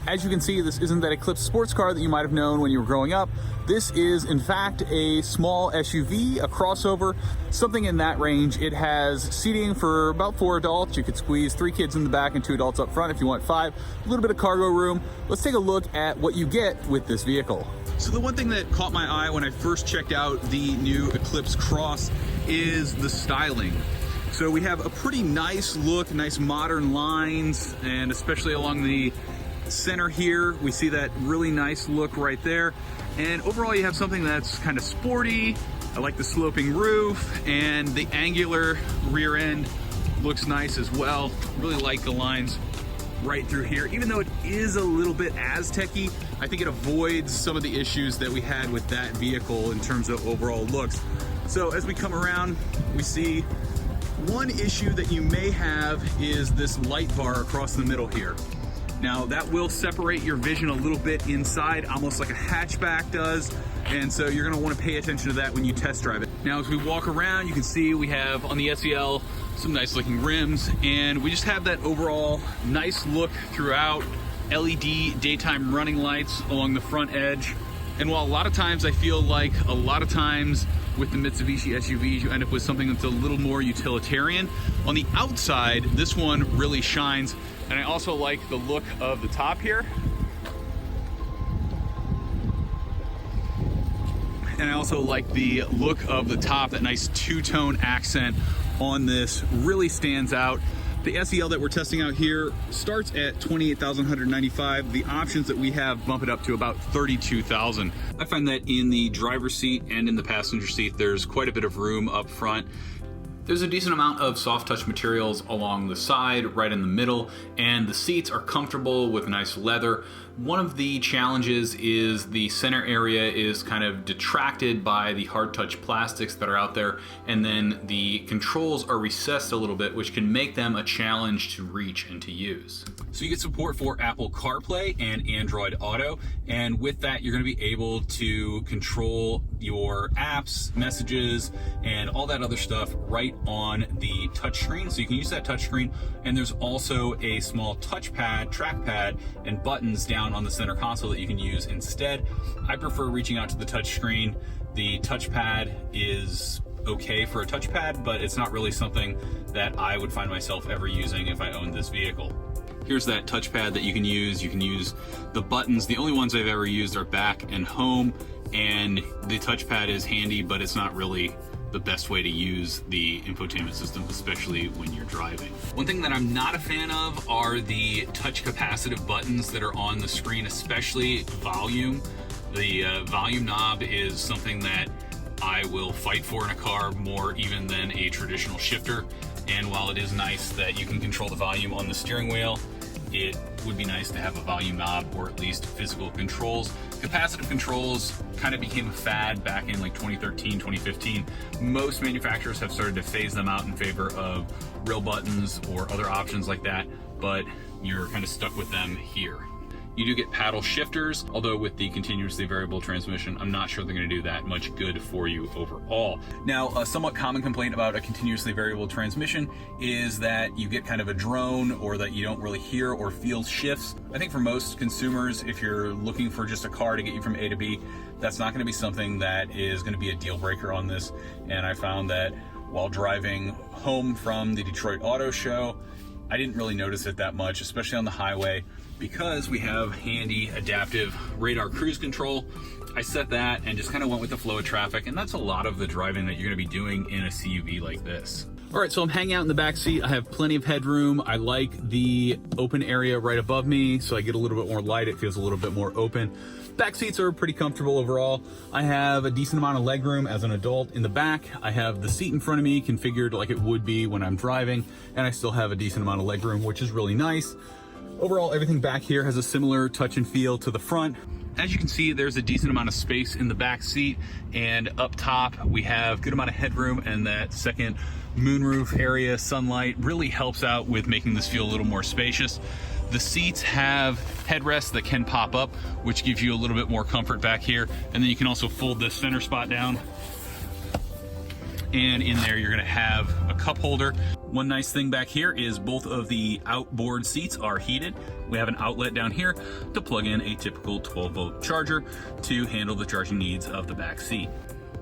As you can see, this isn't that Eclipse sports car that you might have known when you were growing up. This is, in fact, a small SUV, a crossover, something in that range. It has seating for about 4 adults. You could squeeze 3 kids in the back and 2 adults up front if you want 5. A little bit of cargo room. Let's take a look at what you get with this vehicle. So the one thing that caught my eye when I first checked out the new Eclipse Cross is the styling. So we have a pretty nice look, nice modern lines, and especially along the center here, we see that really nice look right there. And overall, you have something that's kind of sporty. I like the sloping roof, and the angular rear end looks nice as well. Really like the lines right through here. Even though it is a little bit Aztec-y, I think it avoids some of the issues that we had with that vehicle in terms of overall looks. So as we come around, we see one issue that you may have is this light bar across the middle here. Now that will separate your vision a little bit inside, almost like a hatchback does. And so you're gonna wanna pay attention to that when you test drive it. Now as we walk around, you can see we have on the SEL some nice looking rims, and we just have that overall nice look throughout. LED daytime running lights along the front edge. And while a lot of times I feel like a lot of times with the Mitsubishi SUVs, you end up with something that's a little more utilitarian. On the outside, this one really shines. And I also like the look of the top here. And I also like the look of the top, that nice two-tone accent on this really stands out. The SEL that we're testing out here starts at $28,195. The options that we have bump it up to about $32,000. I find that in the driver's seat and in the passenger seat, there's quite a bit of room up front. There's a decent amount of soft touch materials along the side, right in the middle, and the seats are comfortable with nice leather. One of the challenges is the center area is kind of detracted by the hard touch plastics that are out there, and then the controls are recessed a little bit, which can make them a challenge to reach and to use. So you get support for Apple CarPlay and Android Auto, and with that you're going to be able to control your apps, messages, and all that other stuff right on the touchscreen. So you can use that touchscreen, and there's also a small touchpad, trackpad, and buttons down on the center console that you can use instead. I prefer reaching out to the touchscreen. The touchpad is okay for a touchpad, but it's not really something that I would find myself ever using if I owned this vehicle. Here's that touchpad that you can use. You can use the buttons. The only ones I've ever used are back and home, and the touchpad is handy, but it's not really the best way to use the infotainment system, especially when you're driving. One thing that I'm not a fan of are the touch capacitive buttons that are on the screen, especially volume. The volume knob is something that I will fight for in a car more even than a traditional shifter. And while it is nice that you can control the volume on the steering wheel, it would be nice to have a volume knob or at least physical controls. Capacitive controls kind of became a fad back in like 2013, 2015. Most manufacturers have started to phase them out in favor of real buttons or other options like that, but you're kind of stuck with them here. You do get paddle shifters, although with the continuously variable transmission, I'm not sure they're going to do that much good for you overall. Now, a somewhat common complaint about a continuously variable transmission is that you get kind of a drone, or that you don't really hear or feel shifts. I think for most consumers, if you're looking for just a car to get you from A to B, that's not going to be something that is going to be a deal breaker on this. And I found that while driving home from the Detroit Auto Show, I didn't really notice it that much, especially on the highway, because we have handy adaptive radar cruise control. I set that and just kind of went with the flow of traffic, and that's a lot of the driving that you're going to be doing in a CUV like this. All right, so I'm hanging out in the back seat. I have plenty of headroom. I like the open area right above me, so I get a little bit more light. It feels a little bit more open. Back seats are pretty comfortable overall. I have a decent amount of legroom as an adult in the back. I have the seat in front of me configured like it would be when I'm driving, and I still have a decent amount of legroom, which is really nice. Overall, everything back here has a similar touch and feel to the front. As you can see, there's a decent amount of space in the back seat, and up top we have a good amount of headroom, and that second moonroof area, sunlight, really helps out with making this feel a little more spacious. The seats have headrests that can pop up, which gives you a little bit more comfort back here, and then you can also fold this center spot down, and in there you're going to have a cup holder. One nice thing back here is both of the outboard seats are heated, We have an outlet down here to plug in a typical 12-volt charger to handle the charging needs of the back seat.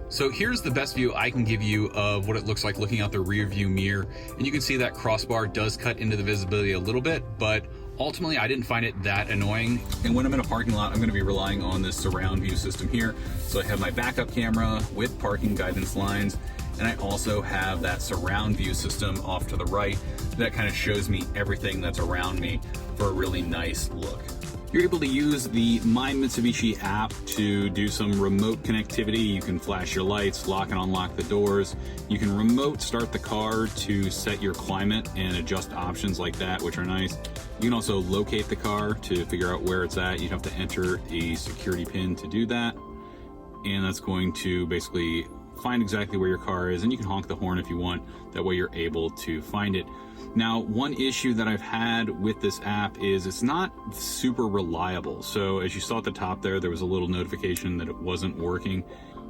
So here's the best view I can give you of what it looks like looking out the rear view mirror. And you can see that crossbar does cut into the visibility a little bit, but ultimately I didn't find it that annoying. And when I'm in a parking lot, I'm gonna be relying on this surround view system here. So I have my backup camera with parking guidance lines, and I also have that surround view system off to the right that kind of shows me everything that's around me for a really nice look. You're able to use the My Mitsubishi app to do some remote connectivity. You can flash your lights, lock and unlock the doors. You can remote start the car to set your climate and adjust options like that, which are nice. You can also locate the car to figure out where it's at. You'd have to enter a security pin to do that. And that's going to basically find exactly where your car is, and you can honk the horn if you want. That way you're able to find it. Now, one issue that I've had with this app is it's not super reliable. So as you saw at the top there was a little notification that it wasn't working.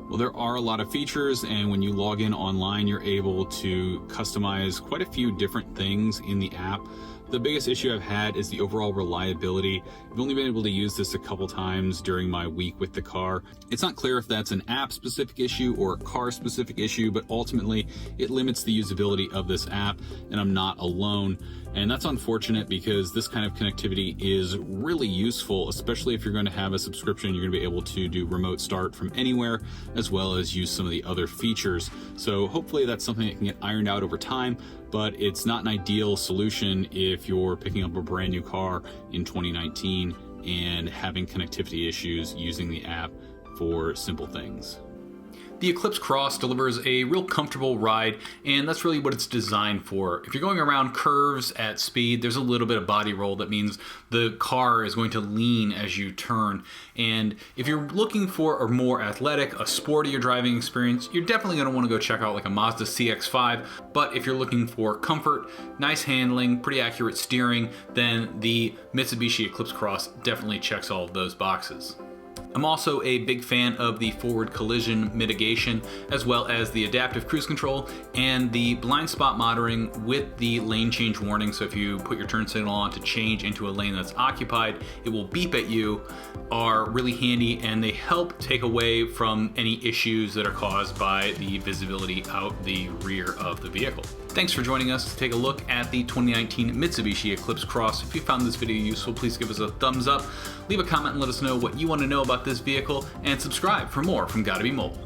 Well, there are a lot of features, and when you log in online, you're able to customize quite a few different things in the app. The biggest issue I've had is the overall reliability. I've only been able to use this a couple times during my week with the car. It's not clear if that's an app-specific issue or a car-specific issue, but ultimately it limits the usability of this app, and I'm not alone. And that's unfortunate because this kind of connectivity is really useful, especially if you're going to have a subscription. You're going to be able to do remote start from anywhere, as well as use some of the other features. So hopefully that's something that can get ironed out over time, but it's not an ideal solution if you're picking up a brand new car in 2019 and having connectivity issues using the app for simple things. The Eclipse Cross delivers a real comfortable ride, and that's really what it's designed for. If you're going around curves at speed, there's a little bit of body roll. That means the car is going to lean as you turn. And if you're looking for a more athletic, a sportier driving experience, you're definitely going to want to go check out like a Mazda CX-5. But if you're looking for comfort, nice handling, pretty accurate steering, then the Mitsubishi Eclipse Cross definitely checks all of those boxes. I'm also a big fan of the forward collision mitigation, as well as the adaptive cruise control and the blind spot monitoring with the lane change warning. So if you put your turn signal on to change into a lane that's occupied, it will beep at you, are really handy, and they help take away from any issues that are caused by the visibility out the rear of the vehicle. Thanks for joining us to take a look at the 2019 Mitsubishi Eclipse Cross. If you found this video useful, please give us a thumbs up, leave a comment and let us know what you want to know about this vehicle, and subscribe for more from Gotta Be Mobile.